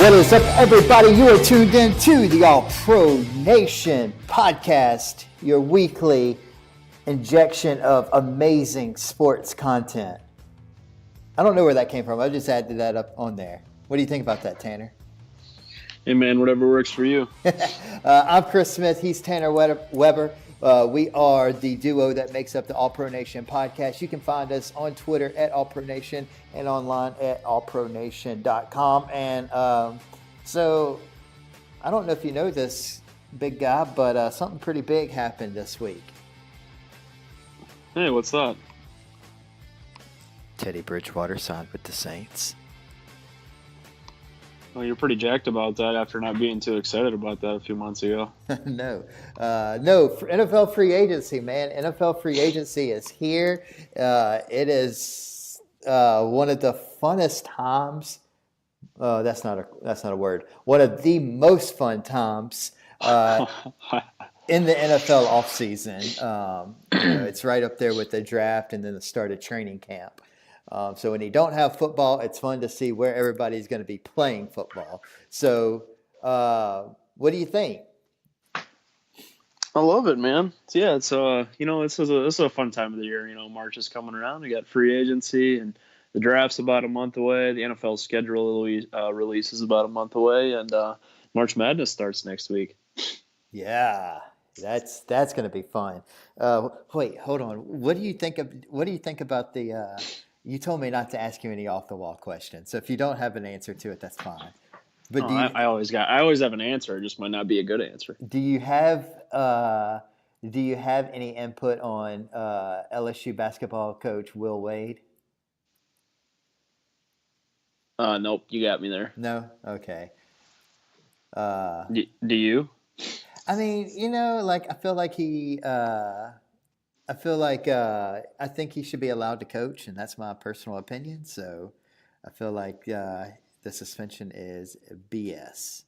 What is up, everybody? You are tuned in to the All Pro Nation podcast, your weekly injection of amazing sports content. I don't know where that came from. I just added that up on there. What do you think about that, Tanner? Hey, man, whatever works for you. I'm Chris Smith. He's Tanner Weber. We are the duo that makes up the All Pro Nation podcast. You can find us on Twitter at All Pro Nation and online at allpronation.com. And so I don't know if you know this, big guy, but something pretty big happened this week. Hey, what's that? Teddy Bridgewater signed with the Saints. Well, you're pretty jacked about that after not being too excited about that a few months ago. No, NFL free agency, man. NFL free agency is here. It is one of the funnest times. That's not a word. One of the most fun times in the NFL offseason. It's right up there with the draft and then the start of training camp. So when you don't have football, it's fun to see where everybody's going to be playing football. So what do you think? I love it, man. It's this is a fun time of the year. March is coming around. We got free agency and the draft's about a month away. The NFL schedule release is about a month away, and March Madness starts next week. Yeah, that's going to be fun. Wait, hold on. What do you think about the? You told me not to ask you any off the wall questions. So if you don't have an answer to it, that's fine. But I always have an answer. It just might not be a good answer. Do you have any input on LSU basketball coach Will Wade? Nope, you got me there. No? Okay. Do you? I mean, I feel like I think he should be allowed to coach, and that's my personal opinion. So I feel like the suspension is BS.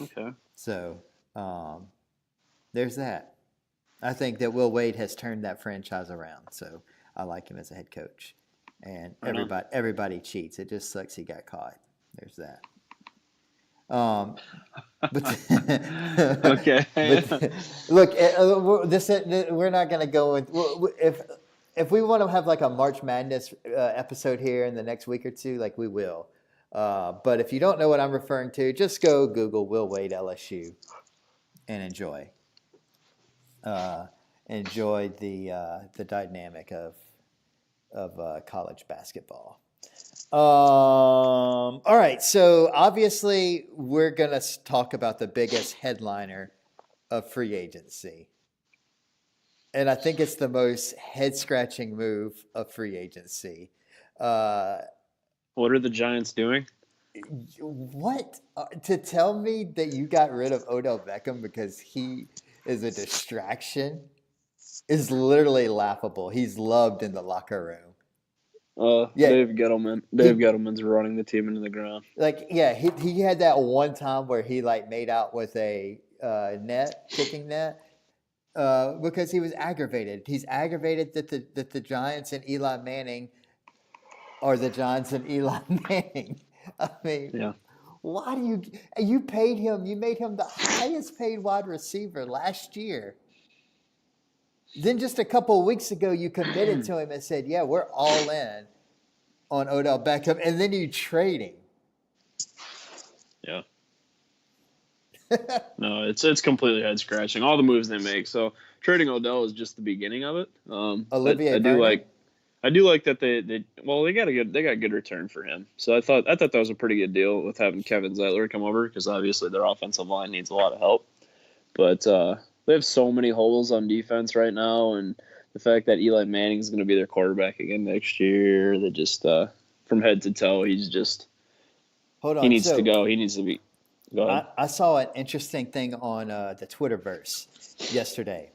Okay. So there's that. I think that Will Wade has turned that franchise around. So I like him as a head coach. And everybody cheats. It just sucks he got caught. There's that. Okay. Look, we're not going to go with if we want to have like a March Madness episode here in the next week or two, like we will. But if you don't know what I'm referring to, just go Google Will Wade LSU and enjoy. Enjoy the dynamic of college basketball. All right, so obviously we're going to talk about the biggest headliner of free agency. And I think it's the most head-scratching move of free agency. What are the Giants doing? What? To tell me that you got rid of Odell Beckham because he is a distraction is literally laughable. He's loved in the locker room. Dave Gettleman's running the team into the ground. He had that one time where he made out with a kicking net, because he was aggravated. He's aggravated that the Giants and Eli Manning are the Giants and Eli Manning. I mean, yeah. Why do you paid him? You made him the highest paid wide receiver last year. Then just a couple of weeks ago, you committed to him and said, yeah, we're all in on Odell Beckham. And then you trade him. Yeah. No, it's completely head-scratching. All the moves they make. So trading Odell is just the beginning of it. Olivier I do like that they got good return for him. So I thought that was a pretty good deal with having Kevin Zeitler come over, because obviously their offensive line needs a lot of help. But they have so many holes on defense right now, and the fact that Eli Manning is going to be their quarterback again next year, that just from head to toe, he's just Hold on. He needs to go. He needs to be. Go ahead. I saw an interesting thing on the Twitterverse yesterday.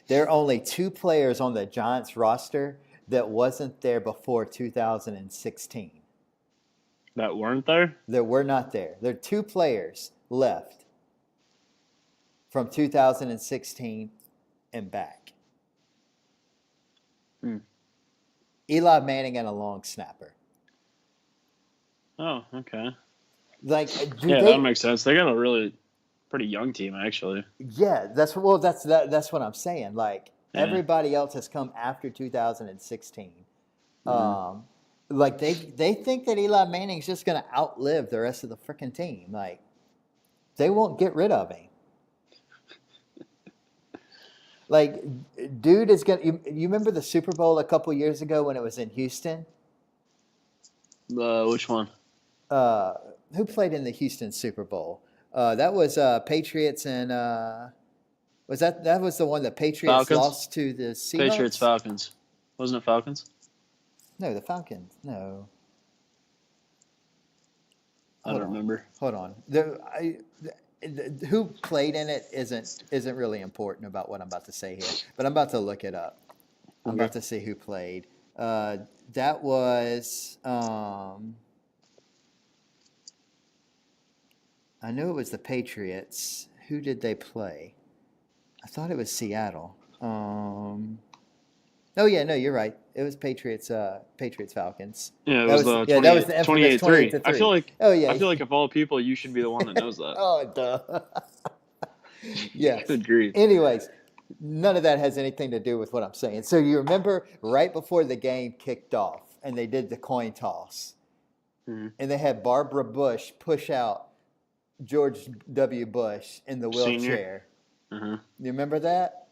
There are only 2 players on the Giants roster that wasn't there before 2016. That weren't there? That were not there. There are 2 players left from 2016 and back. Eli Manning and a long snapper. Oh, okay. Like, do Yeah, that they? makes sense. They got a really pretty young team actually. Yeah, that's what I'm saying. Like Yeah. everybody else has come after 2016. Mm-hmm. Um, like they think that Eli Manning's just going to outlive the rest of the freaking team. Like they won't get rid of him. Like, dude is gonna. You remember the Super Bowl a couple years ago when it was in Houston? Which one? Uh, who played in the Houston Super Bowl? That was Patriots and was that was the one the Patriots Falcons. lost to the Patriots Seahawks? Falcons. Wasn't it Falcons? No, the Falcons. No, I hold don't on, remember. hold on. Who played in it isn't really important about what I'm about to say here, but I'm about to look it up. I'm Okay. about to see who played. That was I knew it was the Patriots. Who did they play? I thought it was Seattle. Oh yeah, no, you're right. It was Patriots. Patriots Falcons. Yeah, it That was was the that was the infamous 28-3. 28-3. I feel like Oh yeah. I feel like of all people, you should be the one that knows that. Oh duh. Yes. Good grief. Anyways, none of that has anything to do with what I'm saying. So you remember right before the game kicked off, and they did the coin toss, Mm-hmm. and they had Barbara Bush push out George W. Bush in the Senior. wheelchair. Mm-hmm. You remember that?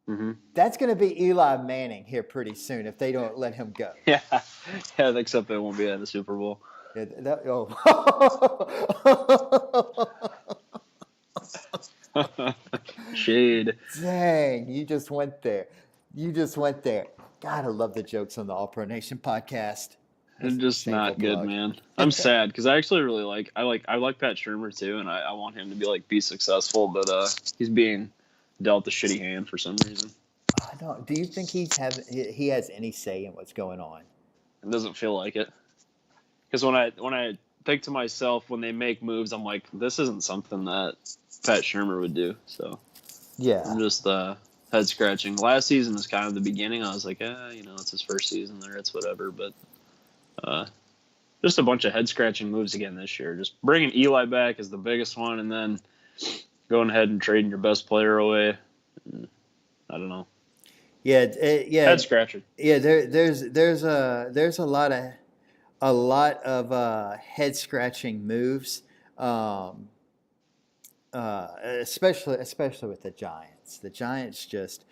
Mm-hmm. That's going to be Eli Manning here pretty soon if they don't let him go. Yeah, except they won't be at the Super Bowl. Yeah, oh. Shade. Dang, you just went there. You just went there. God, I love the jokes on the All Pro Nation podcast. It's just not good, plug. man. I'm sad because I actually really like Pat Shermer too, and I want him to be successful, but he's being dealt a shitty hand for some reason. I don't. Do you think he has any say in what's going on? It doesn't feel like it. Because when I think to myself when they make moves, I'm like, this isn't something that Pat Shermer would do. So yeah, I'm just head scratching. Last season was kind of the beginning. I was like, it's his first season there, it's whatever. But just a bunch of head scratching moves again this year. Just bringing Eli back is the biggest one, and then going ahead and trading your best player away. I don't know. Yeah, Head scratcher. Yeah, there's a lot of head scratching moves, especially with the Giants. The Giants just,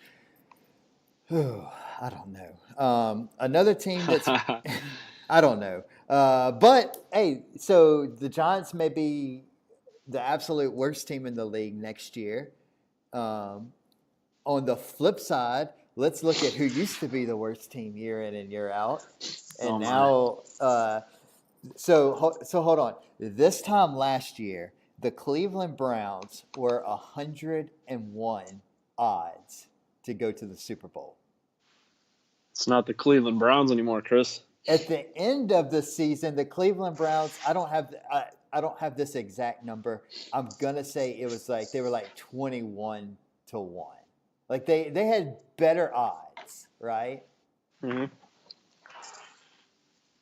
I don't know. Another team that's I don't know. But hey, so the Giants may be the absolute worst team in the league next year. On the flip side, let's look at who used to be the worst team year in and year out, and now. So hold on. This time last year, the Cleveland Browns were 101 odds to go to the Super Bowl. It's not the Cleveland Browns anymore, Chris. At the end of the season, the Cleveland Browns. I don't have this exact number. I'm gonna say it was like they were like 21-1. Like they had better odds, right? Mm-hmm.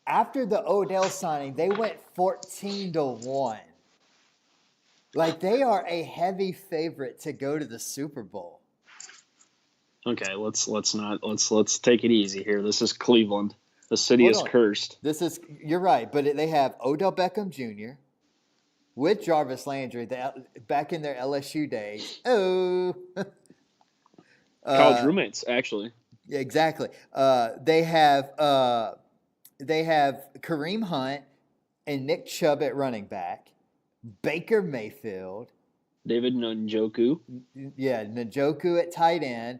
After the Odell signing, they went 14-1. Like they are a heavy favorite to go to the Super Bowl. Okay, let's take it easy here. This is Cleveland. The city is cursed. You're right, but they have Odell Beckham Jr. with Jarvis Landry back in their LSU days. Oh, college roommates, actually. Exactly. They have Kareem Hunt and Nick Chubb at running back, Baker Mayfield, David Njoku. Yeah, Njoku at tight end.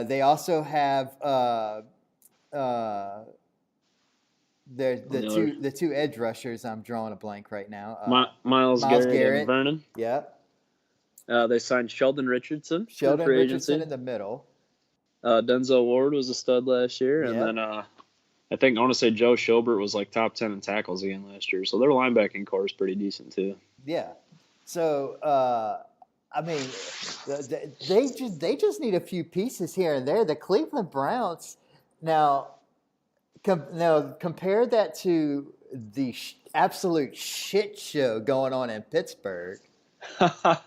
They also have the two edge rushers. I'm drawing a blank right now. Miles Garrett and Vernon. Yep. They signed Sheldon Richardson. Sheldon Richardson in the middle. Denzel Ward was a stud last year, Yep. and then I want to say Joe Schobert was like top 10 in tackles again last year. So their linebacking core is pretty decent too. Yeah. So I mean, they just need a few pieces here and there. The Cleveland Browns now compare that to the absolute shit show going on in Pittsburgh. I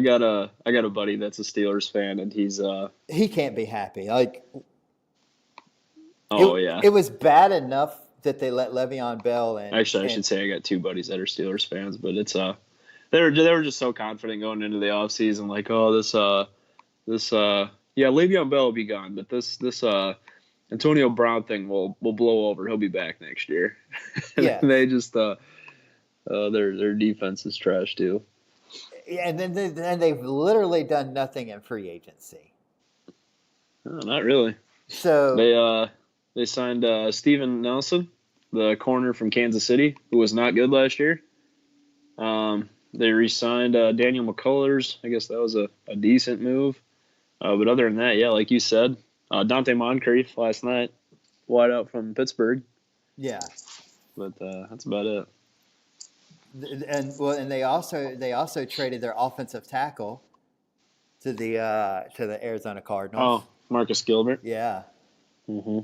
got a buddy that's a Steelers fan, and he's He can't be happy. Like oh yeah. it was bad enough that they let Le'Veon Bell Actually, I and should say I got two buddies that are Steelers fans, but it's they were just so confident going into the offseason, like, oh, this yeah, Le'Veon Bell will be gone, but this Antonio Brown thing will blow over. He'll be back next year. And yeah. they just their defense is trash too. And then they've literally done nothing in free agency. No, not really. So They signed Steven Nelson, the corner from Kansas City, who was not good last year. They re-signed Daniel McCullers. I guess that was a decent move. But other than that, yeah, like you said, Dante Moncrief last night, wide out from Pittsburgh. yeah. But that's about it. And they also traded their offensive tackle to the Arizona Cardinals. Oh, Marcus Gilbert. Yeah. Mm-hmm.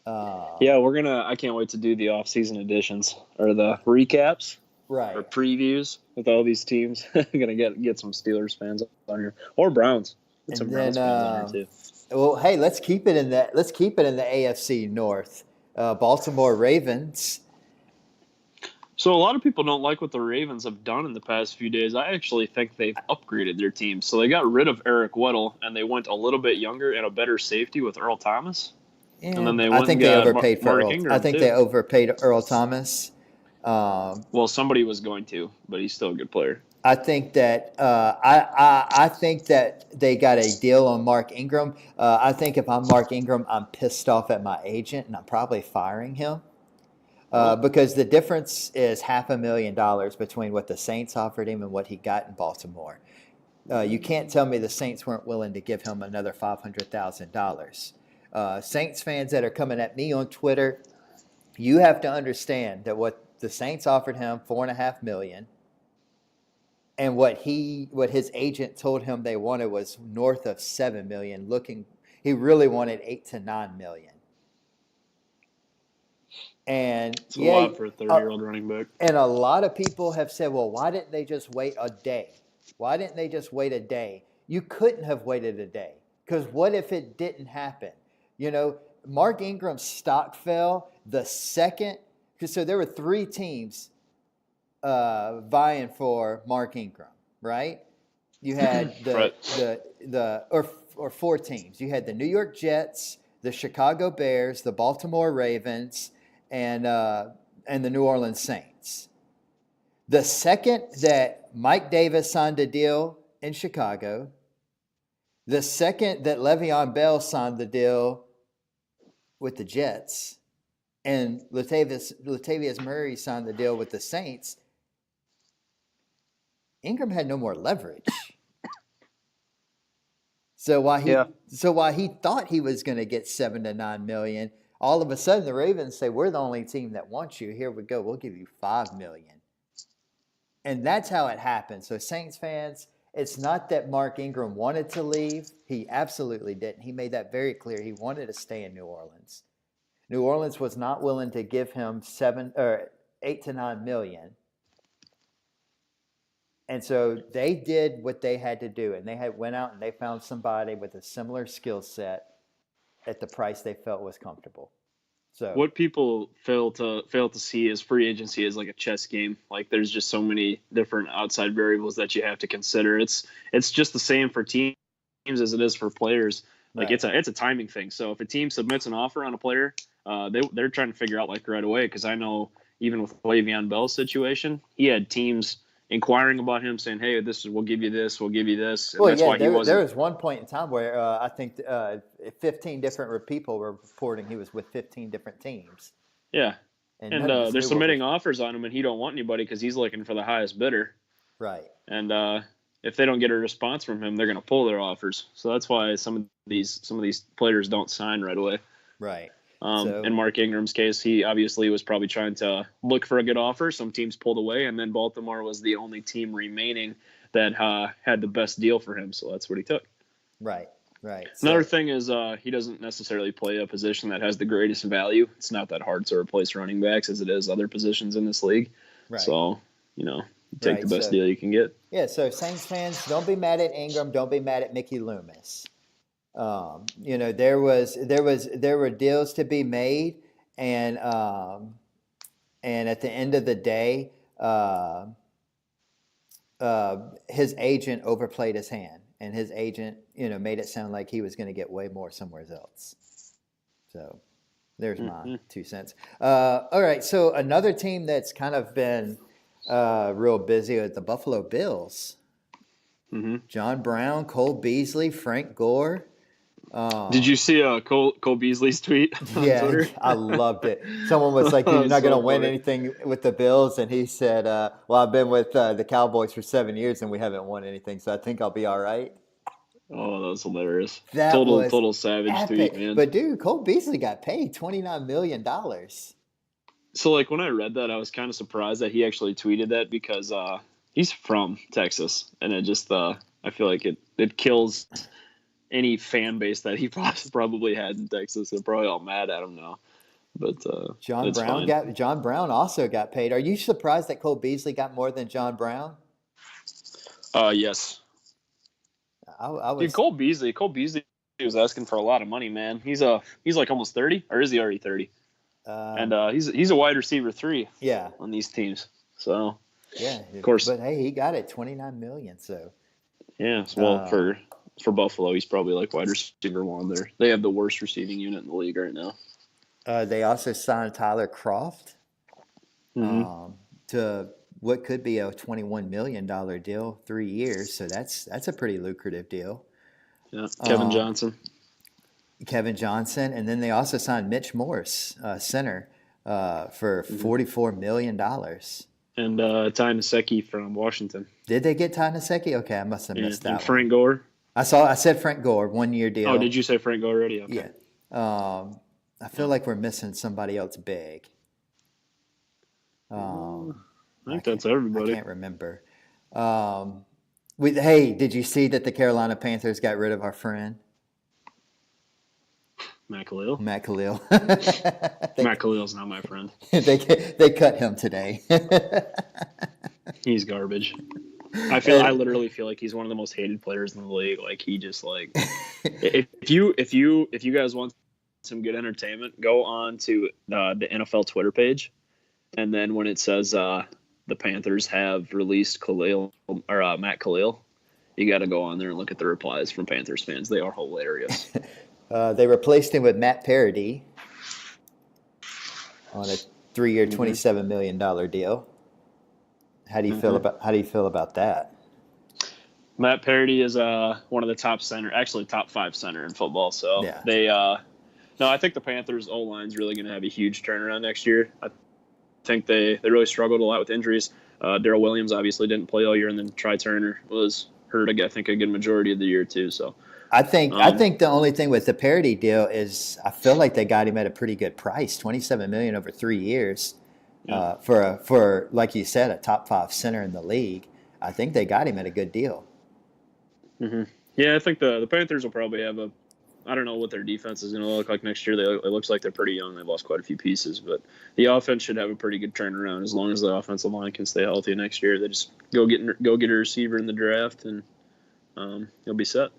Uh, Yeah, I can't wait to do the off-season editions or the recaps right. or previews with all these teams. I'm gonna get some Steelers fans on here or Browns. Get some Browns fans on here too. Well, hey, let's keep it in the AFC North. Baltimore Ravens. So a lot of people don't like what the Ravens have done in the past few days. I actually think they've upgraded their team. So they got rid of Eric Weddle and they went a little bit younger and a better safety with Earl Thomas. And then they went they overpaid for Mark Earl. Ingram, I think too. they overpaid Earl Thomas. Well, somebody was going to, but he's still a good player. I think that I think that they got a deal on Mark Ingram. I think if I'm Mark Ingram, I'm pissed off at my agent and I'm probably firing him. Because the difference is $500,000 between what the Saints offered him and what he got in Baltimore. You can't tell me the Saints weren't willing to give him another $500,000. Saints fans that are coming at me on Twitter, you have to understand that what the Saints offered him, $4.5 million, and what his agent told him they wanted was north of $7 million. He really wanted $8 to $9 million. And it's a lot for a 30-year-old running back. And a lot of people have said, well, why didn't they just wait a day? Why didn't they just wait a day? You couldn't have waited a day. Because what if it didn't happen? You know, Mark Ingram's stock fell the second. So there were three teams vying for Mark Ingram, right? You had or four teams. You had the New York Jets, the Chicago Bears, the Baltimore Ravens, and the New Orleans Saints. The second that Mike Davis signed a deal in Chicago, the second that Le'Veon Bell signed the deal with the Jets, and Latavius Murray signed the deal with the Saints, Ingram had no more leverage. So while he thought he was going to get $7 to $9 million, all of a sudden the Ravens say, we're the only team that wants you. Here we go. We'll give you $5 million. And that's how it happened. So Saints fans, it's not that Mark Ingram wanted to leave. He absolutely didn't. He made that very clear. He wanted to stay in New Orleans. New Orleans was not willing to give him $8 to $9 million. And so they did what they had to do, and they went out and they found somebody with a similar skill set at the price they felt was comfortable. So what people fail to see is free agency is like a chess game. Like there's just so many different outside variables that you have to consider. It's just the same for teams as it is for players. Like right. it's a timing thing. So if a team submits an offer on a player, they're trying to figure out like right away, because I know even with Le'Veon Bell's situation, he had teams inquiring about him, saying, "Hey, we'll give you this, we'll give you this." And that's why he wasn't. There was one point in time where I think 15 different people were reporting he was with 15 different teams. Yeah, and they're submitting offers on him, and he don't want anybody because he's looking for the highest bidder. Right. And if they don't get a response from him, they're going to pull their offers. So that's why some of these players don't sign right away. Right. In Mark Ingram's case, he obviously was probably trying to look for a good offer. Some teams pulled away, and then Baltimore was the only team remaining that had the best deal for him. So that's what he took. Right. Right. Another So thing is he doesn't necessarily play a position that has the greatest value. It's not that hard to replace running backs as it is other positions in this league. right. So, take the Right. best So deal you can get. yeah. So Saints fans, don't be mad at Ingram. Don't be mad at Mickey Loomis. There were deals to be made, and at the end of the day, his agent overplayed his hand, and his agent, made it sound like he was going to get way more somewhere else. So there's my Mm-hmm. 2 cents. All right, so another team that's kind of been real busy with the Buffalo Bills. Mm-hmm. John Brown, Cole Beasley, Frank Gore. Did you see Cole Beasley's tweet on Yeah, Twitter? I loved it. Someone was like, That "You're was not going to so win funny. anything with the Bills," and he said, "Well, I've been with the Cowboys for 7 years and we haven't won anything, so I think I'll be all right." Oh, that was hilarious. That Total was total savage tweet, epic. man. But dude, Cole Beasley got paid $29 million. So like when I read that, I was kind of surprised that he actually tweeted that because he's from Texas, and it just I feel like it kills any fan base that he probably had in Texas. They're probably all mad at him now, but it's fine. John Brown also got paid. Are you surprised that Cole Beasley got more than John Brown? Yes, I dude. was. Cole Beasley was asking for a lot of money, man. He's like almost 30, or is he already 30? And he's a wide receiver 3 Yeah, on these teams. So yeah. of course, But hey, he got it, 29 million. So yeah. Well, uh, for Buffalo, he's probably like wide receiver 1 there. They have the worst receiving unit in the league right now. they also signed Tyler Croft Mm-hmm. to what could be a $21 million deal, 3 years. So that's a pretty lucrative deal. Yeah, Kevin Um, Johnson. Kevin Johnson, and then they also signed Mitch Morse, center, for Mm-hmm. $44 million. And Ty Nsekhe from Washington. Did they get Ty Nsekhe? Okay, I must have Yeah, missed and that one. Frank Gore. I said Frank Gore, 1 year Oh, deal. did you say Frank Gore already? Okay. Yeah. I feel like we're missing somebody else big. I I think can't that's everybody. remember. Hey, did you see that the Carolina Panthers got rid of our friend Matt Khalil. Matt Khalil? Matt Khalil's not my friend. they cut him today. He's garbage. I literally feel like he's one of the most hated players in the league. Like he just like if you guys want some good entertainment, go on to the NFL Twitter page, and then when it says the Panthers have released Khalil or Matt Khalil, you got to go on there and look at the replies from Panthers fans. They are hilarious. They replaced him with Matt Parody on a 3-year, $27 million deal. How do you feel about that? Matt Parody is one of the top top 5 center in football. So Yeah. they no, I think the Panthers O line's really going to have a huge turnaround next year. I think they really struggled a lot with injuries. Darrell Williams obviously didn't play all year, and then Try Turner was hurt. I think a good majority of the year too. So I think the only thing with the Parody deal is I feel like they got him at a pretty good price, $27 million over 3 years, for like you said, a top 5 center in the league. I think they got him at a good deal. Mm-hmm. Yeah, I think the Panthers will probably have I don't know what their defense is going to look like next year. It looks like they're pretty young. They've lost quite a few pieces, but the offense should have a pretty good turnaround as long as the offensive line can stay healthy next year. They just go get a receiver in the draft, and you'll be set.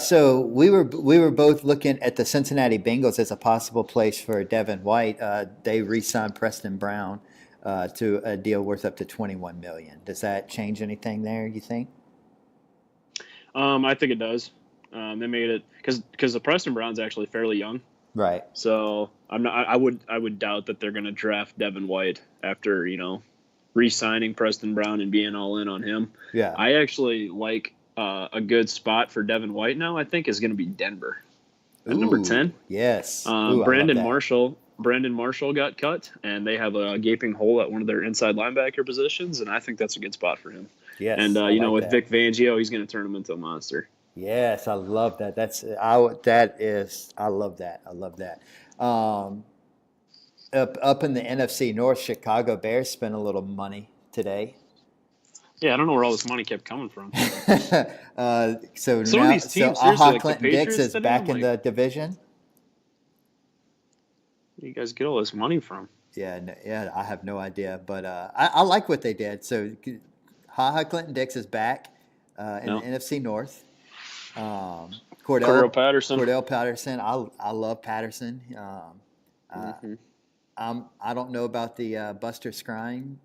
So we were both looking at the Cincinnati Bengals as a possible place for Devin White. They re-signed Preston Brown to a deal worth up to $21 million. Does that change anything there, you think? I think it does. They made it because the Preston Brown's actually fairly young, right? So I would doubt that they're going to draft Devin White after re-signing Preston Brown and being all in on him. Yeah, I actually like a good spot for Devin White now. I think is going to be Denver at number 10. Yes, Brandon Marshall got cut, and they have a gaping hole at one of their inside linebacker positions, and I think that's a good spot for him. Yes, and with that. Vic Fangio, he's going to turn him into a monster. Yes, I love that. I love that. I love that. Up in the NFC North, Chicago Bears spent a little money today. Yeah, I don't know where all this money kept coming from. So Some of now, these teams, seriously, Aha like the Clinton Dix Patriots is today, back I'm in like, the division. where do you guys get all this money from? Yeah, yeah, I have no idea, but I like what they did. So, Ha Clinton Dix is back in the No. NFC North. Cordero Patterson. Cordell Patterson. I love Patterson. Mm-hmm. I don't know about the Buster Skrine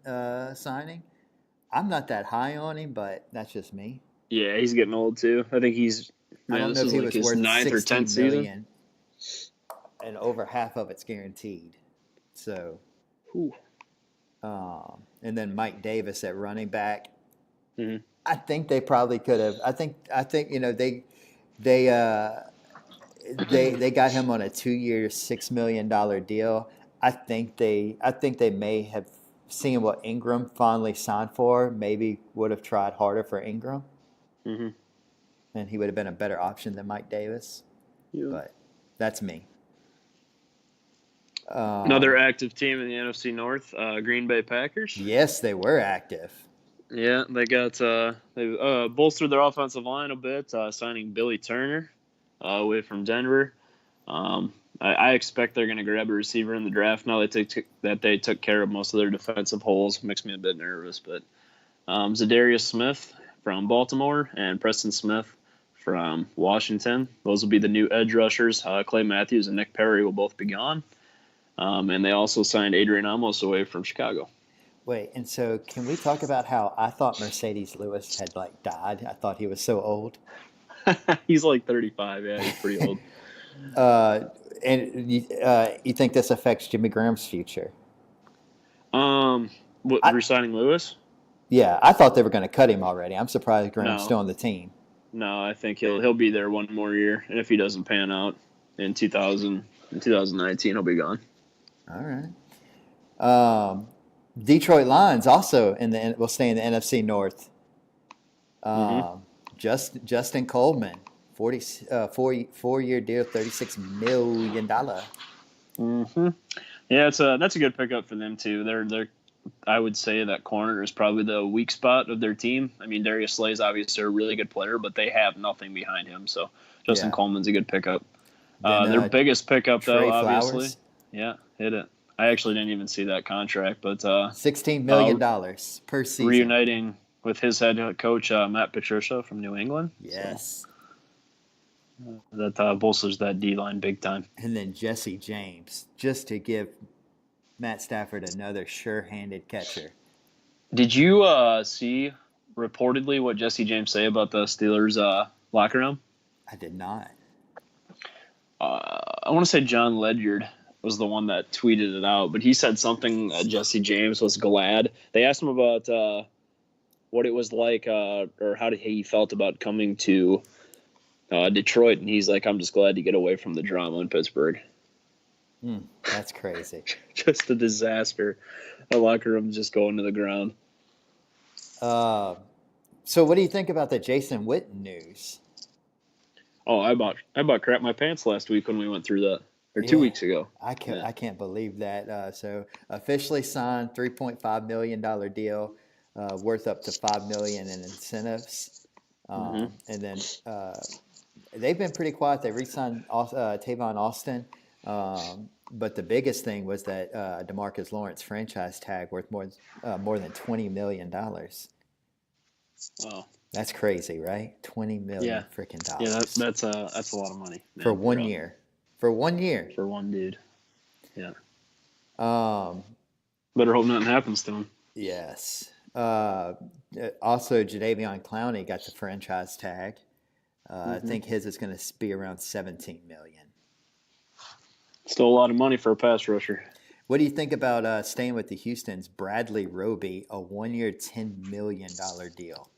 signing. I'm not that high on him, but that's just me. Yeah, he's getting old too. I think I man, don't know this if is he like was his worth 9th or 10th 16 season. million, and over half of it's guaranteed. So, Ooh. and then Mike Davis at running back. Mm-hmm. I think they probably could have. I think they they got him on a 2-year, $6 million deal. I think they may have seen what Ingram finally signed for. Maybe would have tried harder for Ingram, Mm-hmm. and he would have been a better option than Mike Davis. Yeah. But that's me. Another active team in the NFC North, Green Bay Packers. Yes, they were active. Yeah, they got they bolstered their offensive line a bit, signing Billy Turner away from Denver. I expect they're going to grab a receiver in the draft now that they took care of most of their defensive holes. Makes me a bit nervous, but Zadarius Smith from Baltimore and Preston Smith from Washington. Those will be the new edge rushers. Clay Matthews and Nick Perry will both be gone. And they also signed Adrian Amos away from Chicago. Wait, and so can we talk about how I thought Mercedes Lewis had like died? I thought he was so old. He's like 35. Yeah, he's pretty old. And you think this affects Jimmy Graham's future? Resigning Lewis? Yeah, I thought they were going to cut him already. I'm surprised Graham's No. still on the team. No, I think he'll be there one more year, and if he doesn't pan out in 2019, he'll be gone. All right. Detroit Lions also will stay in the NFC North. Justin Coleman, 4-year deal, $36 million. Mm-hmm. Yeah, that's a good pickup for them too. They're I would say that corner is probably the weak spot of their team. I mean, Darius Slay is obviously a really good player, but they have nothing behind him. So Justin Coleman's a good pickup. Then, their biggest pickup, Trey though, Flowers. obviously. Yeah, hit it. I actually didn't even see that contract, but $16 million per season. Reuniting with his head coach, Matt Patricia from New England. Yes. So, that bolsters that D-line big time. And then Jesse James, just to give Matt Stafford another sure-handed catcher. Did you see reportedly what Jesse James say about the Steelers locker room? I did not. I want to say John Ledyard was the one that tweeted it out, but he said something that Jesse James was glad. They asked him about what it was like or how he felt about coming to Detroit, and he's like, I'm just glad to get away from the drama in Pittsburgh. That's crazy. Just a disaster. The locker room just going to the ground. So what do you think about the Jason Witten news? Oh, I about crap my pants last week when we went through that, or 2 weeks ago. I can't believe that. So officially signed $3.5 million deal, worth up to $5 million in incentives, and then they've been pretty quiet. They re-signed Tavon Austin, but the biggest thing was that DeMarcus Lawrence franchise tag worth more than $20 million. Wow. That's crazy, right? $20 million freaking dollars. Yeah, that's a lot of money, man, for 1 year. For 1 year. For one dude. Yeah. Better hope nothing happens to him. Yes. Also, Jadeveon Clowney got the franchise tag. I think his is going to be around $17 million. Still a lot of money for a pass rusher. What do you think about staying with the Houston's Bradley Roby, a 1-year, $10 million deal?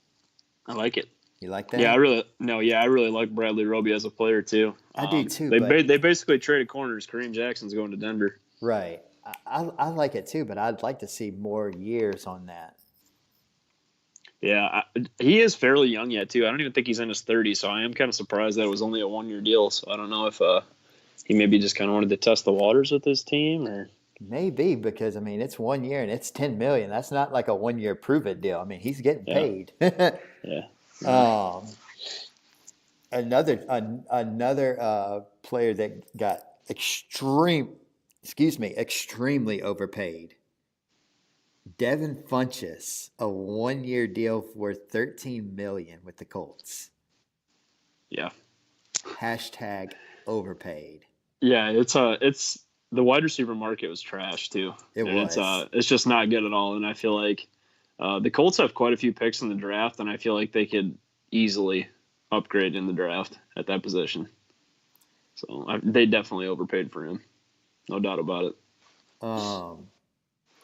I like it. You like that? Yeah, I really like Bradley Roby as a player too. I do too. They basically traded corners. Kareem Jackson's going to Denver. Right. I like it too, but I'd like to see more years on that. Yeah, he is fairly young yet too. I don't even think he's in his 30s, so I am kind of surprised that it was only a 1-year deal. So I don't know if he maybe just kind of wanted to test the waters with his team, or Maybe because I mean it's 1 year and it's 10 million. That's not like a 1 year prove it deal. I mean he's getting Yeah, paid. yeah. No. um, another player that got extremely overpaid. Devin Funchess, a 1 year deal worth 13 million with the Colts. Yeah. Hashtag overpaid. Yeah, it's the wide receiver market was trash too, It and was. it's just not good at all. And I feel like the Colts have quite a few picks in the draft, and I feel like they could easily upgrade in the draft at that position. So they definitely overpaid for him, no doubt about it. Um,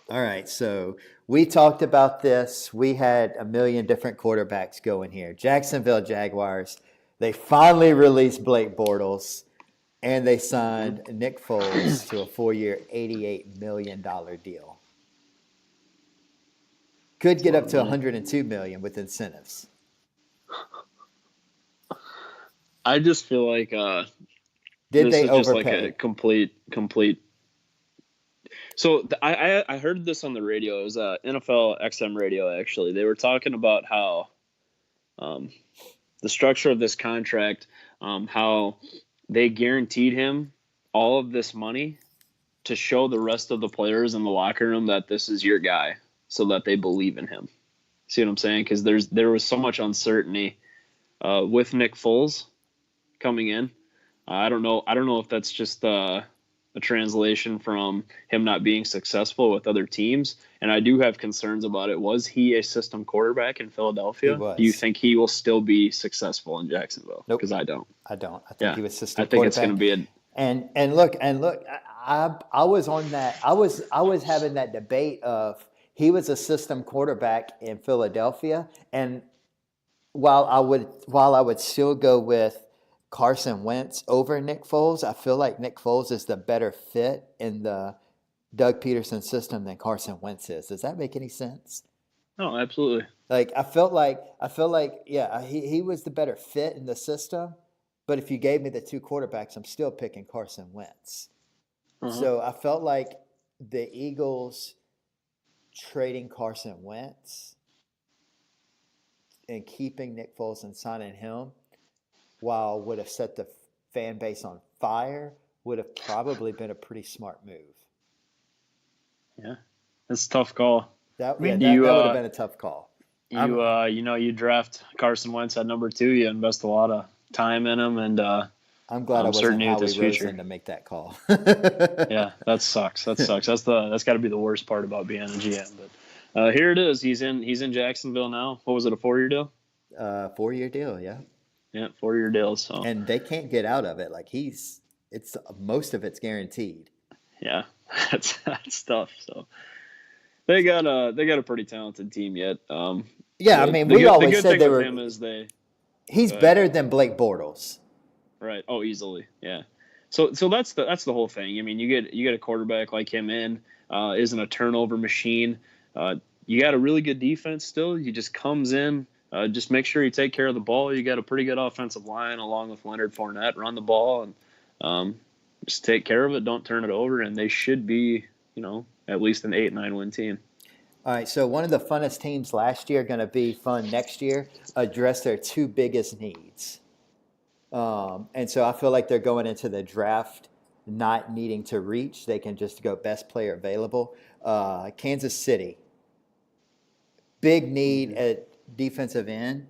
all right, so we talked about this. We had a million different quarterbacks going here. Jacksonville Jaguars, they finally released Blake Bortles and they signed Mm-hmm. Nick Foles to a 4 year, $88 million deal. Could It's a get lot up of to money. 102 million with incentives. I just feel like Did this they is just like a overpay? complete. So I heard this on the radio. It was NFL XM radio actually. They were talking about how um, the structure of this contract, how they guaranteed him all of this money to show the rest of the players in the locker room that this is your guy, so that they believe in him. See what I'm saying? Because there was so much uncertainty with Nick Foles coming in. I don't know. I don't know if that's just a translation from him not being successful with other teams. And I do have concerns about it. Was he a system quarterback in He Philadelphia? Do you was. think he will still be successful in Jacksonville? Because Nope, I don't. I don't. I think Yeah, he was I system think it's going to quarterback. be a And look, I was on that. I was having that debate of he was a system quarterback in Philadelphia, and while I would still go with Carson Wentz over Nick Foles, I feel like Nick Foles is the better fit in the Doug Peterson system than Carson Wentz is. Does that make any sense? no, absolutely. Like I felt like yeah, he was the better fit in the system, but if you gave me the two quarterbacks, I'm still picking Carson Wentz. Uh-huh. So I felt like the Eagles trading Carson Wentz and keeping Nick Foles and signing him, while would have set the fan base on fire, would have probably been a pretty smart move. Yeah, it's a tough call. That I yeah, mean, do that you that would have been a tough call. I'm you draft Carson Wentz at number 2. You invest a lot of time in him and I'm glad I wasn't certainty with Howie his future. Roseman to make that call. Yeah, that sucks. That sucks. That's got to be the worst part about being a GM. But here it is. He's in Jacksonville now. What was it? A 4 year deal? 4 year deal, yeah. Yeah, 4 year deal. So And they can't get out of it. Like it's most of it's guaranteed. yeah, that's tough. So they got a pretty talented team yet. Yeah, I The mean, the we good the always good said thing they with were. him is they He's go ahead. better than Blake Bortles. Right. Oh, easily. Yeah. So that's the whole thing. I mean, you get a quarterback like him in, isn't a turnover machine. You got a really good defense still. He just comes in, just make sure you take care of the ball. You got a pretty good offensive line along with Leonard Fournette. Run the ball and just take care of it. Don't turn it over, and they should be, at least an 8-9 win team. All right, so one of the funnest teams last year going to be fun next year. Address their two biggest needs. And so I feel like they're going into the draft not needing to reach. They can just go best player available. Kansas City, big need Mm-hmm. at defensive end.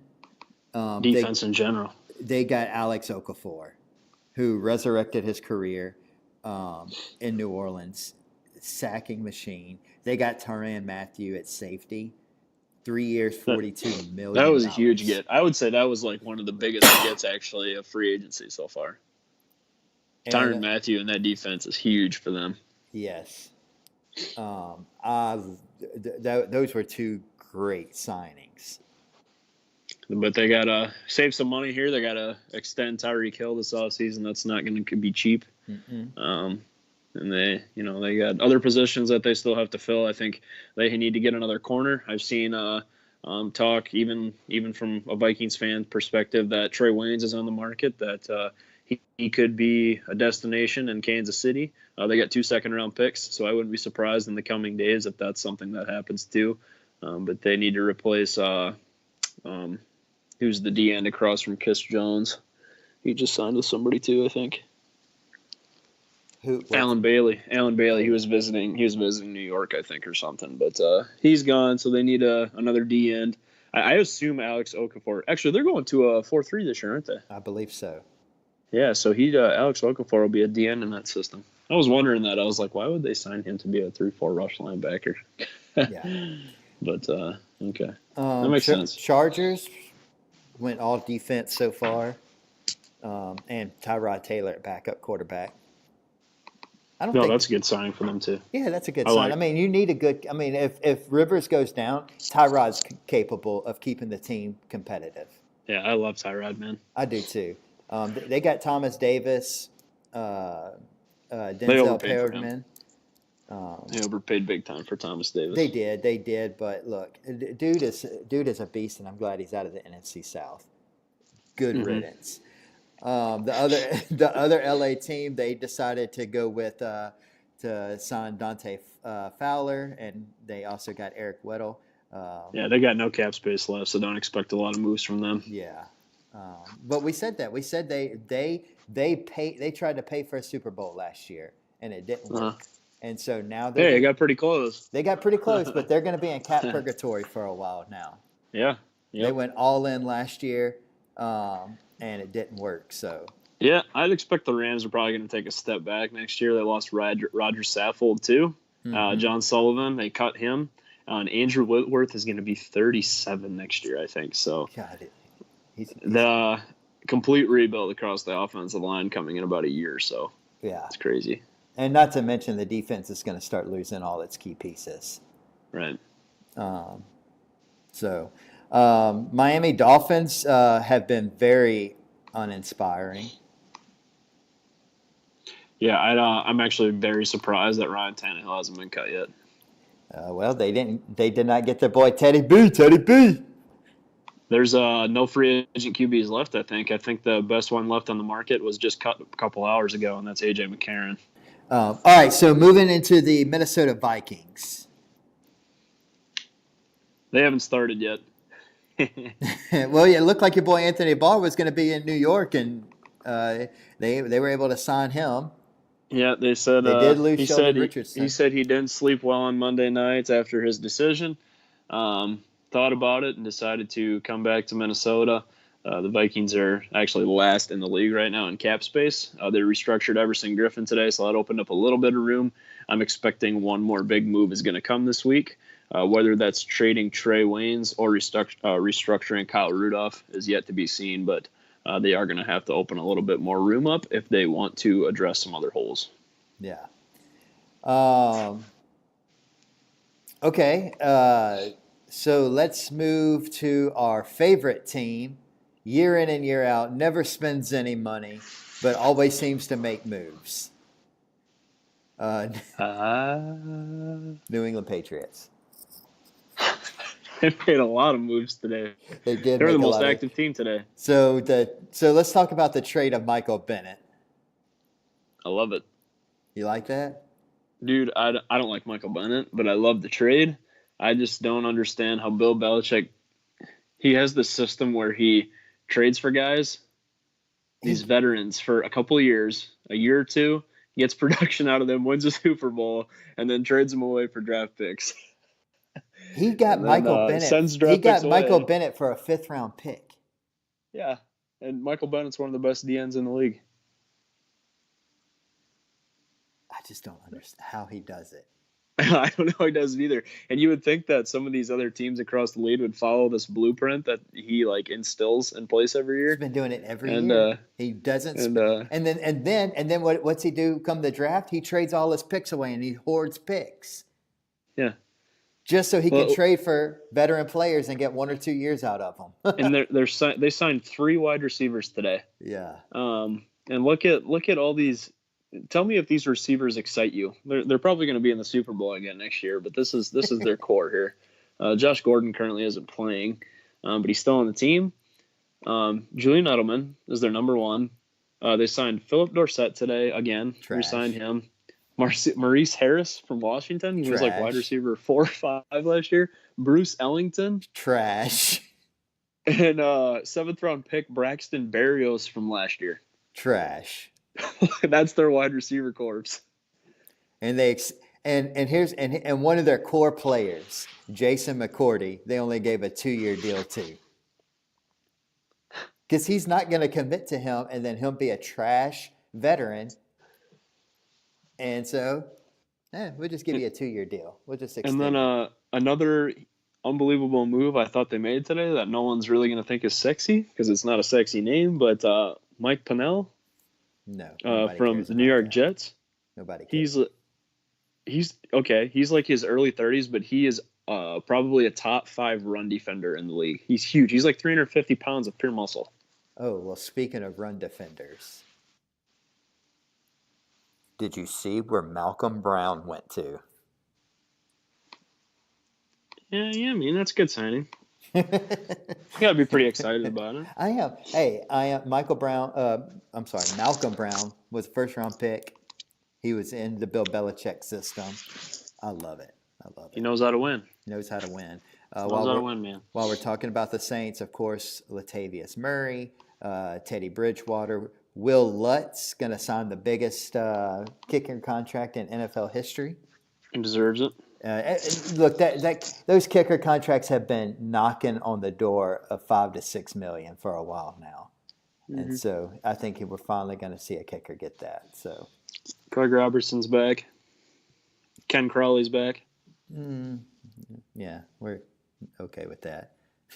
Um, they Defense in general. they got Alex Okafor, who resurrected his career in New Orleans, sacking machine. They got Tyrann Mathieu at safety, 3 years, That $42 that million. was a huge get. I would say that was like one of the biggest gets actually of free agency so far. Tyrann And Mathieu and that defense is huge for them. yes, I, those were two great signings. But they gotta save some money here. They gotta extend Tyreek Hill this offseason. That's not going to be cheap. Mm-mm. Um, and they got other positions that they still have to fill. I think they need to get another corner. I've seen talk even from a Vikings fan perspective that Trey Waynes is on the market. That he could be a destination in Kansas City. They got 2 second-round picks, so I wouldn't be surprised in the coming days if that's something that happens too. But they need to replace who's the D end across from Kiss Jones. He just signed with somebody too, I think. Who? Alan Bailey. He was visiting New York, I think, or something. But he's gone, so they need another D end. I assume Alex Okafor. Actually, they're going to a 4-3 this year, aren't they? I believe so. Yeah, so Alex Okafor will be a D end in that system. I was wondering that. I was like, why would they sign him to be a 3-4 rush linebacker? Yeah. But okay, that makes sense. Chargers went all defense so far, and Tyrod Taylor at backup quarterback. That's a good signing for them too. Yeah, that's a good sign. I mean, you need a good. I mean, if Rivers goes down, Tyrod's capable of keeping the team competitive. Yeah, I love Tyrod, man. I do too. They got Thomas Davis, Denzel Perryman. They overpaid big time for Thomas Davis. They did. But look, dude is a beast, and I'm glad he's out of the NFC South. Good riddance. The other LA team, they decided to go with to sign Dante Fowler, and they also got Eric Weddle. They got no cap space left, so don't expect a lot of moves from them. Yeah, but we said that they tried to pay for a Super Bowl last year, and it didn't work. And so now they got pretty close. They got pretty close, but they're going to be in cap purgatory for a while now. Yeah, They went all in last year. And it didn't work. So yeah, I'd expect the Rams are probably going to take a step back next year. They lost Roger Saffold too. John Sullivan, they cut him. And Andrew Whitworth is going to be 37 next year, I think. So he's the complete rebuild across the offensive line coming in about a year or so. Yeah, it's crazy. And not to mention the defense is going to start losing all its key pieces. Right. Miami Dolphins have been very uninspiring. Yeah, I'm actually very surprised that Ryan Tannehill hasn't been cut yet. Well, they did not get their boy Teddy B. There's no free agent QBs left, I think. I think the best one left on the market was just cut a couple hours ago, and that's A.J. McCarron. All right, so moving into the Minnesota Vikings. They haven't started yet. Well, it looked like your boy Anthony Barr was going to be in New York, and they were able to sign him. Yeah, they said they did lose Sheldon Richardson. He said he didn't sleep well on Monday nights after his decision. Thought about it and decided to come back to Minnesota. The Vikings are actually last in the league right now in cap space. They restructured Everson Griffin today, so that opened up a little bit of room. I'm expecting one more big move is going to come this week. Whether that's trading Trey Waynes or restructuring Kyle Rudolph is yet to be seen, but they are going to have to open a little bit more room up if they want to address some other holes. Yeah. Okay. So let's move to our favorite team. Year in and year out, never spends any money, but always seems to make moves. New England Patriots. They made a lot of moves today. They did. They're the most active team today. So let's talk about the trade of Michael Bennett. I love it. You like that? Dude, I don't like Michael Bennett, but I love the trade. I just don't understand how Bill Belichick, he has this system where he trades for guys, these veterans, for a couple of years, a year or two, gets production out of them, wins a Super Bowl, and then trades them away for draft picks. He got Michael Bennett. He got Michael Bennett for a 5th-round pick. Yeah, and Michael Bennett's one of the best DNs in the league. I just don't understand how he does it. I don't know how he does it either. And you would think that some of these other teams across the league would follow this blueprint that he instills in place every year. He's been doing it every year. He doesn't. And then what's he do? Come the draft, he trades all his picks away and he hoards picks. Yeah. Just so he can trade for veteran players and get 1 or 2 years out of them. And they signed 3 wide receivers today. Yeah. And look at all these. Tell me if these receivers excite you. They're probably going to be in the Super Bowl again next year, but this is their core here. Josh Gordon currently isn't playing, but he's still on the team. Julian Edelman is their number one. They signed Philip Dorsett today again. Re-signed Trash. him. Maurice Harris from Washington. He was like wide Trash. receiver 4 or 5 last year. Bruce Ellington Trash. and seventh round pick Braxton Berrios from last year. Trash. That's their wide receiver corps. And and one of their core players, Jason McCourty, they only gave a 2-year deal to. Because he's not going to commit to him, and then he'll be a trash veteran. And so, we'll just give you a 2-year deal. We'll just extend And then it. another unbelievable move I thought they made today that no one's really going to think is sexy because it's not a sexy name, but Mike Pennell No, from the New York Jets. Nobody cares. He's okay. He's like his early 30s, but he is probably a top 5 run defender in the league. He's huge. He's like 350 pounds of pure muscle. Oh, well, speaking of run defenders, did you see where Malcolm Brown went to? Yeah, I mean, that's a good signing. You got to be pretty excited about it. I am. Hey, I am. Malcolm Brown was a first-round pick. He was in the Bill Belichick system. I love it. He knows how to win. Knows how to win. Knows how to win, man. While we're talking about the Saints, of course, Latavius Murray, Teddy Bridgewater, Will Lutz going to sign the biggest kicker contract in NFL history. He deserves it. Look, those kicker contracts have been knocking on the door of $5 to $6 million for a while now, and so I think we're finally going to see a kicker get that. So, Craig Robertson's back. Ken Crawley's back. Yeah, we're okay with that.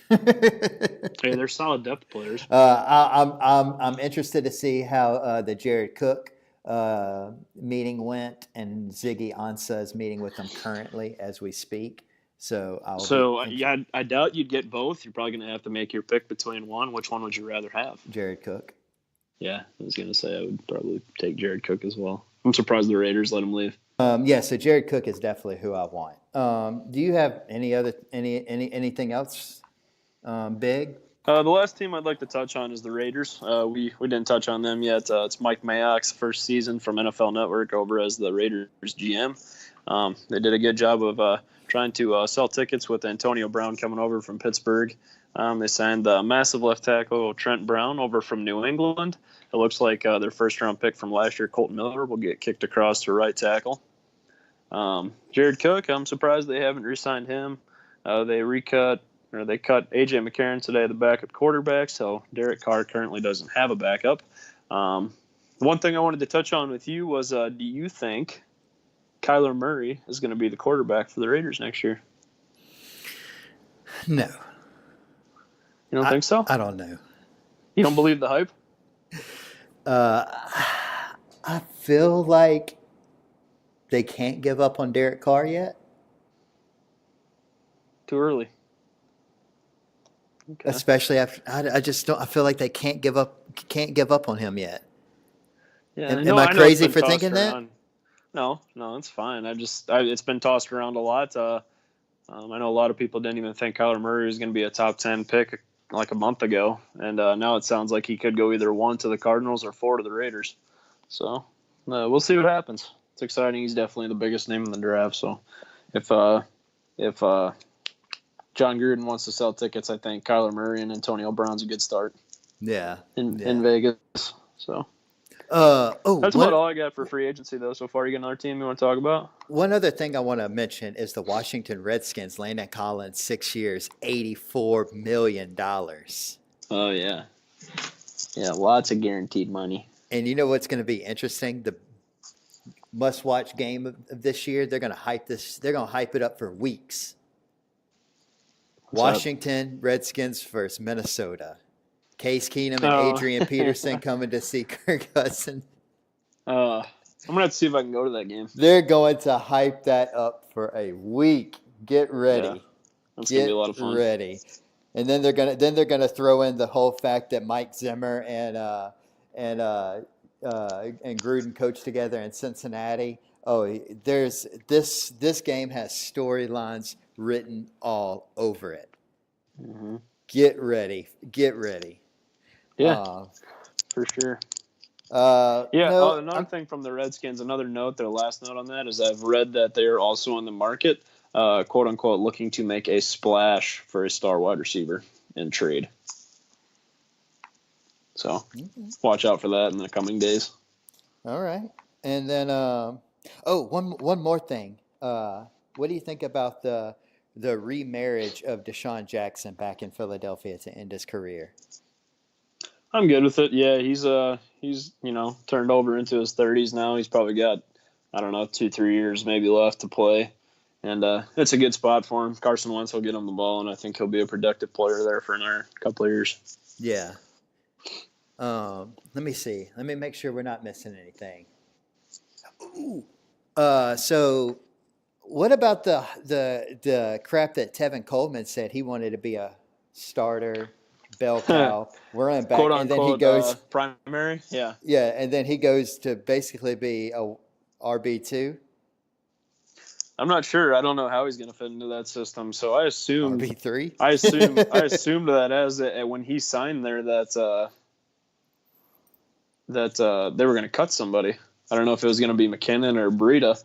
Hey, they're solid depth players. I'm interested to see how the Jared Cook meeting went and Ziggy Ansah's meeting with them currently as we speak. I doubt you'd get both. You're probably going to have to make your pick between one. Which one would you rather have? Jared Cook. Yeah, I was going to say I would probably take Jared Cook as well. I'm surprised the Raiders let him leave. So Jared Cook is definitely who I want. Do you have anything else big? The last team I'd like to touch on is the Raiders. We didn't touch on them yet. It's Mike Mayock's first season from NFL Network over as the Raiders GM. They did a good job of trying to sell tickets with Antonio Brown coming over from Pittsburgh. They signed the massive left tackle Trent Brown over from New England. It looks like their first-round pick from last year, Colton Miller, will get kicked across to right tackle. Jared Cook, I'm surprised they haven't re-signed him. They cut A.J. McCarron today, the backup quarterback, so Derek Carr currently doesn't have a backup. One thing I wanted to touch on with you was, do you think Kyler Murray is going to be the quarterback for the Raiders next year? No. You don't think so? I don't know. You don't believe the hype? I feel like they can't give up on Derek Carr yet. Too early. Okay. Especially after, I just don't. I feel like they can't give up on him yet. Yeah, am I crazy for thinking that? No, it's fine. It's been tossed around a lot. I know a lot of people didn't even think Kyler Murray was going to be a top 10 pick like a month ago, and now it sounds like he could go either 1 to the Cardinals or 4 to the Raiders. So we'll see what happens. It's exciting. He's definitely the biggest name in the draft. So if John Gruden wants to sell tickets, I think Kyler Murray and Antonio Brown's a good start. Yeah. In Vegas. So. That's about all I got for free agency, though. So far, you got another team you want to talk about? One other thing I want to mention is the Washington Redskins, Landon Collins, 6 years, $84 million. Oh, yeah. Yeah, lots of guaranteed money. And you know what's going to be interesting? The must-watch game of this year, they're going to hype this. They're going to hype it up for weeks. Washington Redskins versus Minnesota. Case Keenum and Adrian Peterson coming to see Kirk Cousins. I'm gonna have to see if I can go to that game. They're going to hype that up for a week. Get ready. Yeah, that's gonna be a lot of fun. Get ready. And then they're gonna throw in the whole fact that Mike Zimmer and Gruden coached together in Cincinnati. Oh, there's this game has storylines written all over it. Mm-hmm. Get ready. Yeah, for sure. Yeah. Oh, No, another thing from the Redskins. Another note. Their last note on that is I've read that they are also in the market, quote unquote, looking to make a splash for a star wide receiver in trade. So watch out for that in the coming days. all right. And then, one more thing. What do you think about the remarriage of Deshaun Jackson back in Philadelphia to end his career? I'm good with it. Yeah, he's turned over into his 30s now. He's probably got, I don't know, 2-3 years maybe left to play, and it's a good spot for him. Carson Wentz will get him the ball, and I think he'll be a productive player there for another couple of years. Yeah. Let me see. Let me make sure we're not missing anything. Ooh. So what about the crap that Tevin Coleman said he wanted to be a starter, bell cow, running back, Quote and then he unquote goes, primary. Yeah. yeah, and then he goes to basically be a RB2, I'm not sure. I don't know how he's going to fit into that system. So I assumed, RB3. I assumed that as when he signed there that they were going to cut somebody. I don't know if it was going to be McKinnon or Breida.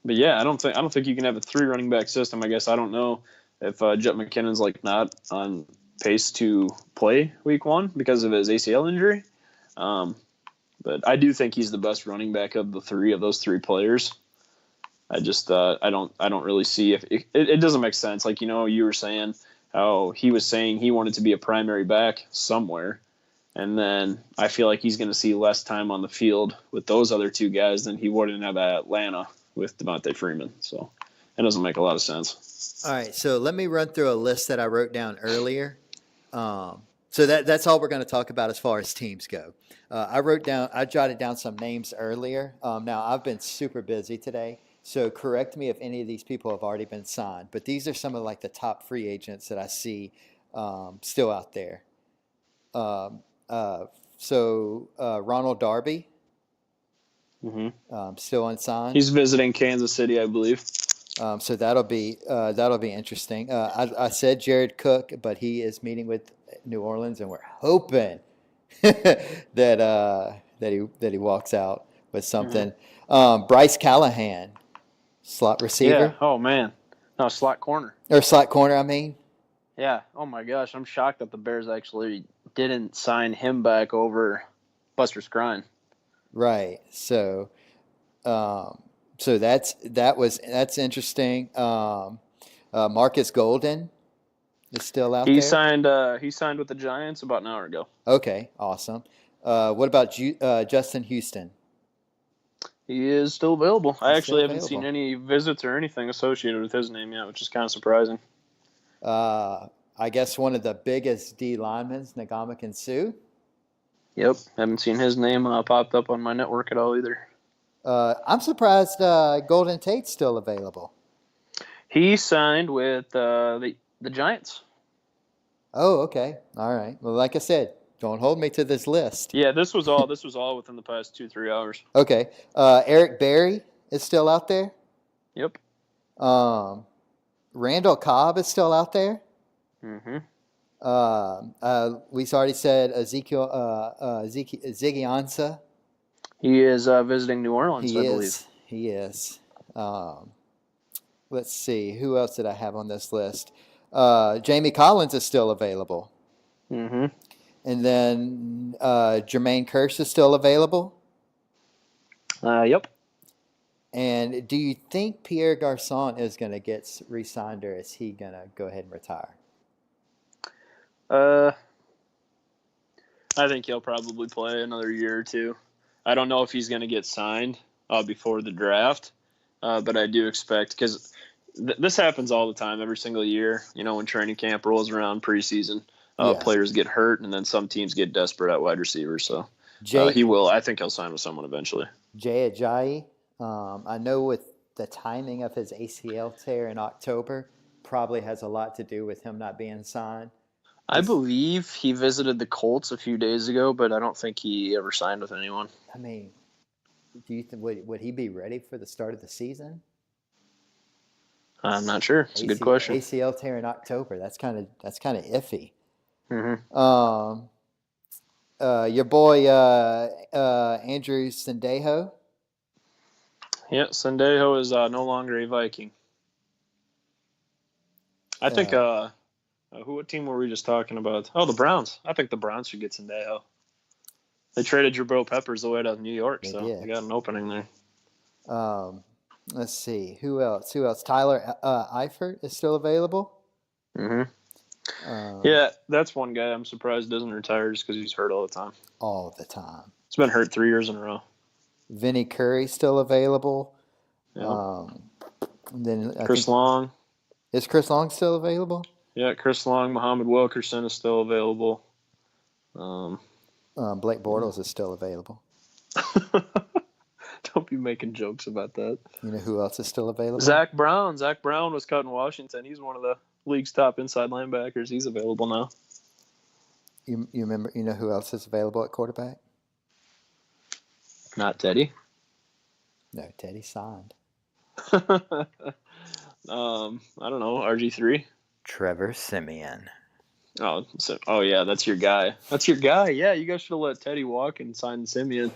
But yeah, I don't think you can have a 3 running back system. I guess I don't know if Jet McKinnon's like not on pace to play week 1 because of his ACL injury. But I do think he's the best running back of those three players. I just I don't really see if it doesn't make sense. Like, you were saying how he was saying he wanted to be a primary back somewhere. And then I feel like he's going to see less time on the field with those other 2 guys than he would in Atlanta with Devontae Freeman. So it doesn't make a lot of sense. All right, so let me run through a list that I wrote down earlier. So that's all we're going to talk about as far as teams go. I jotted down some names earlier. Now I've been super busy today, so correct me if any of these people have already been signed. But these are some of like the top free agents that I see still out there. Um, Ronald Darby, still unsigned. He's visiting Kansas City, I believe. So that'll be interesting. I said Jared Cook, but he is meeting with New Orleans, and we're hoping that he walks out with something. Bryce Callahan, slot receiver. Yeah. Oh man. No, slot corner. Or slot corner. I mean. Yeah. Oh my gosh, I'm shocked that the Bears actually didn't sign him back over Buster Skrine. Right. So that's interesting. Marcus Golden is still out there. He signed with the Giants about an hour ago. Okay, awesome. What about Justin Houston? He is still available. I actually haven't seen any visits or anything associated with his name yet, which is kind of surprising. I guess one of the biggest D linemen, Ndamukong Suh. Yep, haven't seen his name popped up on my network at all either. I'm surprised Golden Tate's still available. He signed with the Giants. Oh, okay. All right. Well, like I said, don't hold me to this list. Yeah, this was all within the past 2-3 hours. Okay. Eric Berry is still out there. Yep. Randall Cobb is still out there. Mm-hmm. We already said Ziggy Ansah. He is visiting New Orleans, I believe. He is. Let's see. Who else did I have on this list? Jamie Collins is still available. Mm-hmm. And then Jermaine Kearse is still available. Yep. And do you think Pierre Garçon is going to get re-signed, or is he going to go ahead and retire? I think he'll probably play another year or two. I don't know if he's going to get signed before the draft, but I do expect, because this happens all the time, every single year. When training camp rolls around, preseason, players get hurt, and then some teams get desperate at wide receiver. So he will. I think he'll sign with someone eventually. Jay Ajayi, I know with the timing of his ACL tear in October, probably has a lot to do with him not being signed. I believe he visited the Colts a few days ago, but I don't think he ever signed with anyone. I mean, do you think would he be ready for the start of the season? I'm not sure. It's a good question. ACL tear in October. That's kind of iffy. Mm-hmm. your boy Andrew Sendejo. Yeah, Sendejo is no longer a Viking. I think. What team were we just talking about? Oh, the Browns. I think the Browns should get Sendejo. They traded Jabril Peppers away to New York, They so did. they got an opening there. Let's see. Who else? Tyler Eifert is still available. Yeah, that's one guy I'm surprised doesn't retire just because he's hurt all the time. All the time. He's been hurt 3 years in a row. Vinny Curry still available. Yeah. Then Chris Long. Is Chris Long still available? Yeah, Chris Long. Muhammad Wilkerson is still available. Blake Bortles is still available. Don't be making jokes about that. You know who else is still available? Zach Brown. Zach Brown was cut in Washington. He's one of the league's top inside linebackers. He's available now. You remember? You know who else is available at quarterback? Not Teddy. No, Teddy signed. I don't know. RG3. Trevor Siemian. Oh yeah, that's your guy. That's your guy. Yeah, you guys should have let Teddy walk and sign Simeon.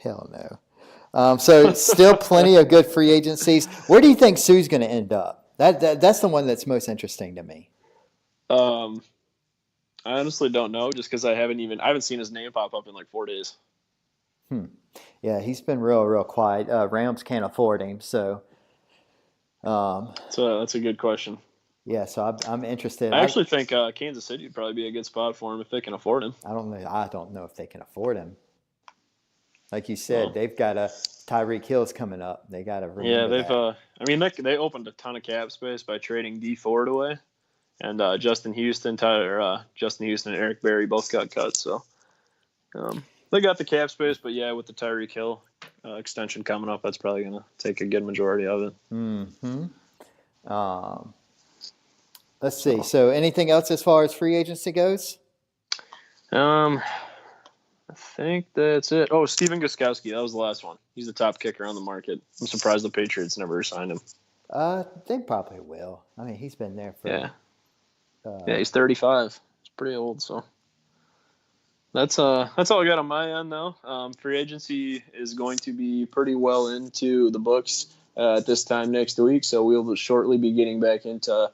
Hell no. So still plenty of good free agencies. Where do you think Sue's going to end up? That's the one that's most interesting to me. I honestly don't know, just because I haven't seen his name pop up in like 4 days. Yeah, he's been real quiet. Rams can't afford him, so. So that's a good question. Yeah, so I'm interested. I actually think Kansas City would probably be a good spot for him if they can afford him. I don't know if they can afford him. Like you said, they've got Tyreek Hill's coming up. They got to. Yeah, they opened a ton of cap space by trading D Ford away, and Justin Houston and Eric Berry both got cut. So they got the cap space, but yeah, with the Tyreek Hill extension coming up, that's probably going to take a good majority of it. Mm-hmm. Let's see. So anything else as far as free agency goes? I think that's it. Oh, Steven Gostkowski. That was the last one. He's the top kicker on the market. I'm surprised the Patriots never signed him. They probably will. I mean, he's been there for. Yeah, he's 35. He's pretty old, so. That's all I got on my end, though. Free agency is going to be pretty well into the books at this time next week, so we'll shortly be getting back into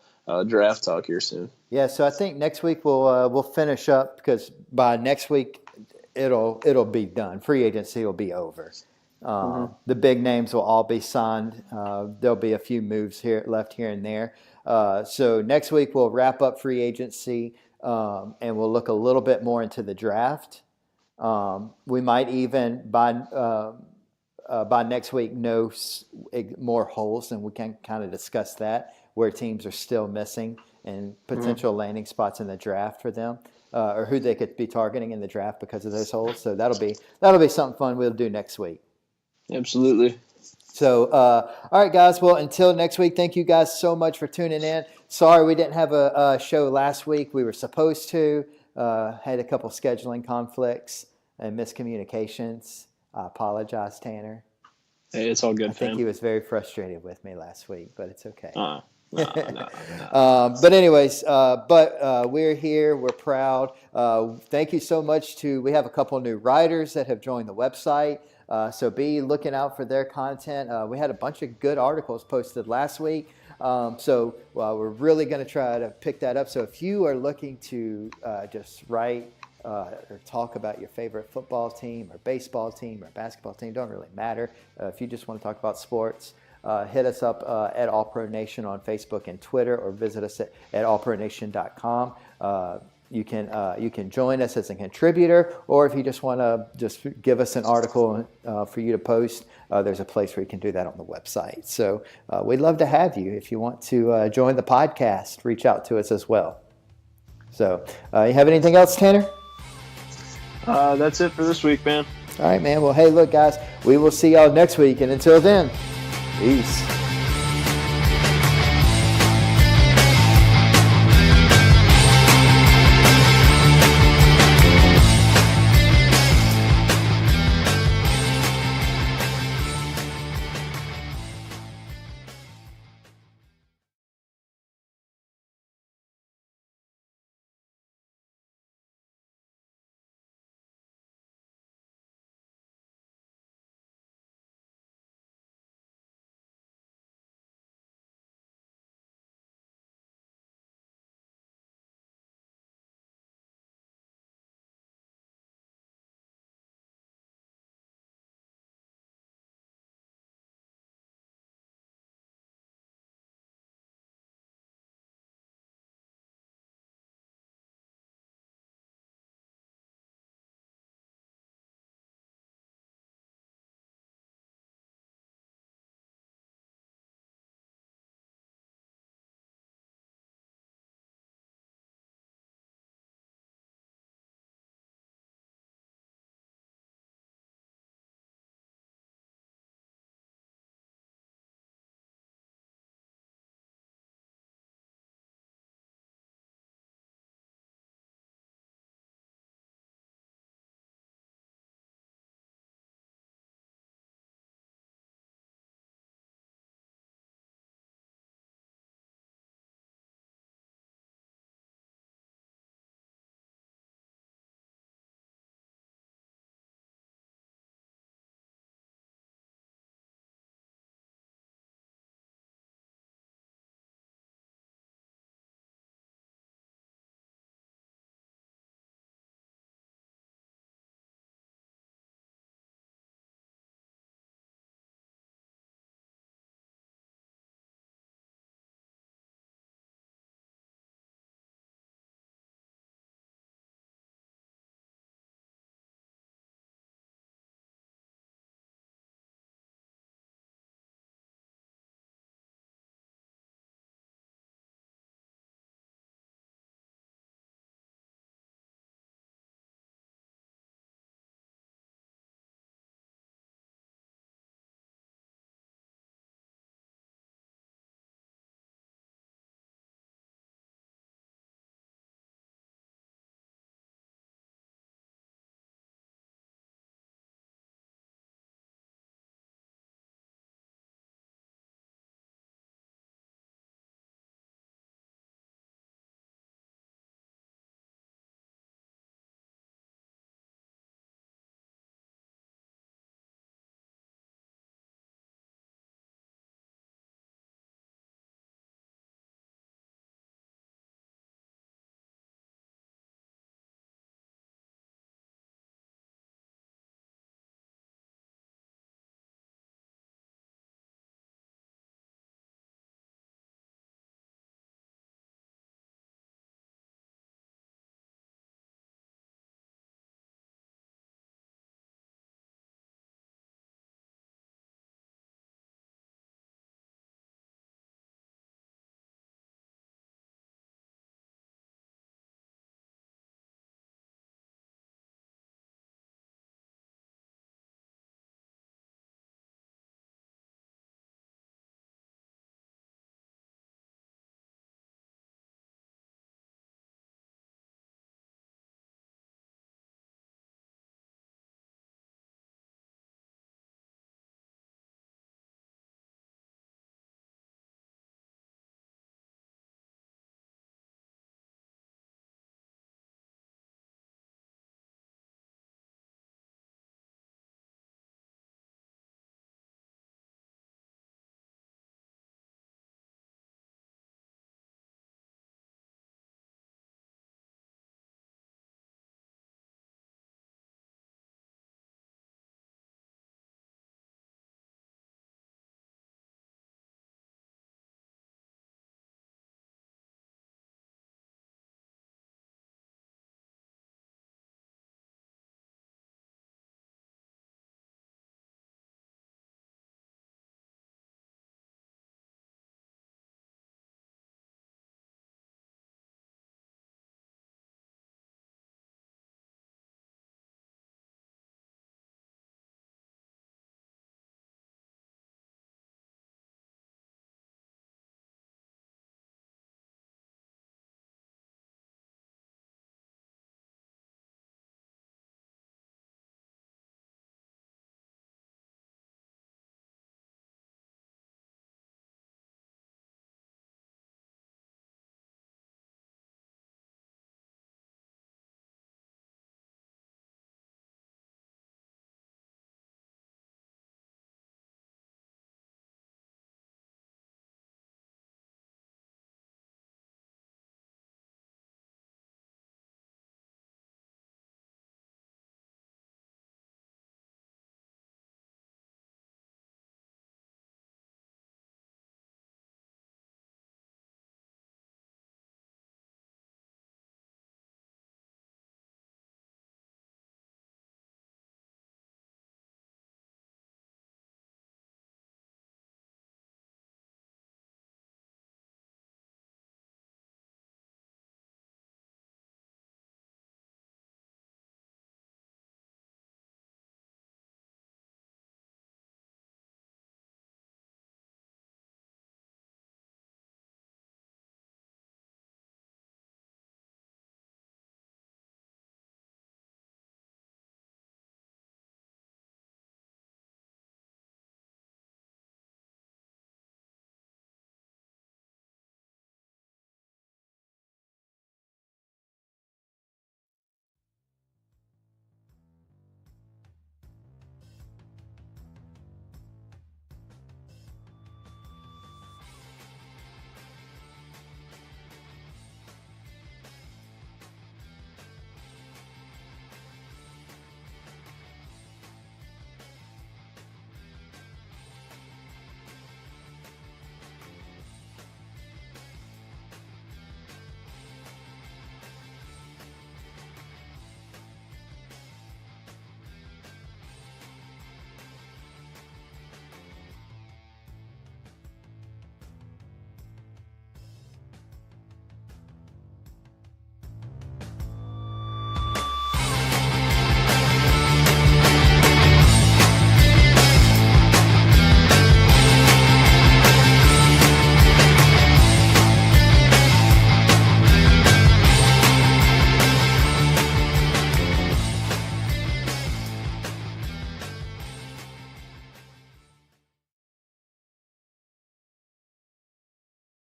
draft talk here soon. Yeah, so I think next week we'll finish up, because by next week it'll be done. Free agency will be over. The big names will all be signed. There'll be a few moves left here and there. So next week we'll wrap up free agency. And we'll look a little bit more into the draft. We might even by next week know more holes, and we can kind of discuss that, where teams are still missing and potential landing spots in the draft for them, or who they could be targeting in the draft because of those holes. So that'll be something fun we'll do next week. Absolutely. So, all right, guys. Well, until next week, thank you guys so much for tuning in. Sorry we didn't have a show last week. We were supposed to. Had a couple scheduling conflicts and miscommunications. I apologize, Tanner. Hey, it's all good, I think he was very frustrated with me last week, but it's okay. No. But anyways, we're here. We're proud. Thank you so much we have a couple new writers that have joined the website. So be looking out for their content. We had a bunch of good articles posted last week. So we're really going to try to pick that up. So if you are looking to just write or talk about your favorite football team or baseball team or basketball team, don't really matter. If you just want to talk about sports, hit us up at All Pro Nation on Facebook and Twitter, or visit us at allpronation.com. You can join us as a contributor, or if you just want to just give us an article for you to post, there's a place where you can do that on the website. So we'd love to have you. If you want to join the podcast, reach out to us as well. So you have anything else, Tanner? That's it for this week, man. All right, man. Well, hey, look, guys, we will see y'all next week. And until then, peace.